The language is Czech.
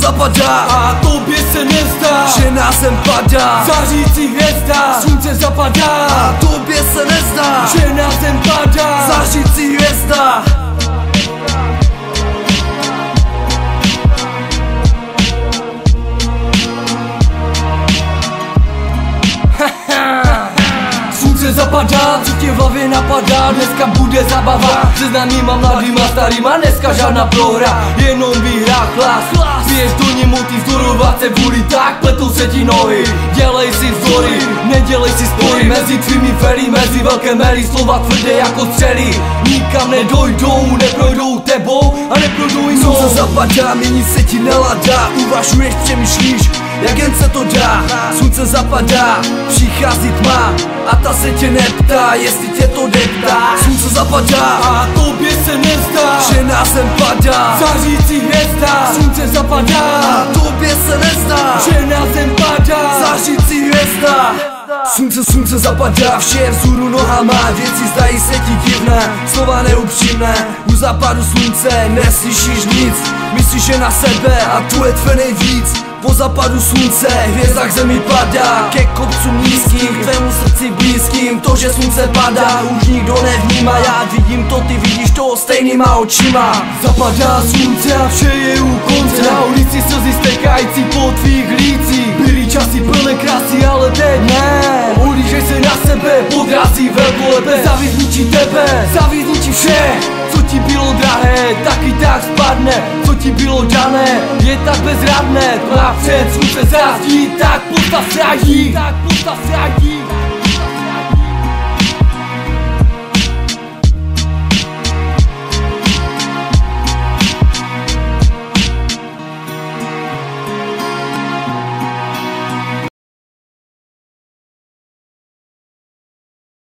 zapadá a tobě se nezdá, že na zem padá zářící hvězda. Slunce zapadá a tobě se nezdá, že na zem padá zářící hvězda. Slunce zapadá, co tě v hlavě napadá? Dneska bude zabava se známýma mladýma starýma. Dneska žádná prohra, jenom výhra, chlas. Piješ do ní multi, vzdorovat se vůli, tak pletou se ti nohy. Dělej si vzory, nedělej si spory. Mezi tvými fery, mezi velké mery, slova tvrdé jako střely. Nikam nedojdou, neprojdou tebou a neprojdou i mnou. Slunce zapadá, mění se ti nálada, uvažuješ, přemýšlíš, jak jen se to dá. Slunce zapadá, přichází tma a ta se tě neptá, jestli tě to deptá. Slunce zapadá a tobě se nezdá, že na zem padá zářící hvězda. Slunce zapadá a tobě se nezdá, že na zem padá zářící hvězda. Slunce zapadá, vše je vzhůru nohama, věci zdají se ti divné, slova neupřímné. U západu slunce neslyšíš nic, myslíš že na sebe a tu je tvé nejvíc. Po západu slunce hvězda k zemi padá, ke kopcům nízkým, k tvému srdci blízkým. To, že slunce padá, už nikdo nevnímá, já vidím to, ty vidíš to stejnýma očima. Zapadá slunce a vše je u konce, na ulici slzy stekající po tvých lících. Byly časy plné krásy, ale teď ne. Ulížej se na sebe, podrazí velkolepé. Závis ničí tebe, závis ničí vše. Co ti bylo drahé, taky tak spadne. Co ti bylo dané, je tak bezradné. Tma před slunce září, tak postav se a jí.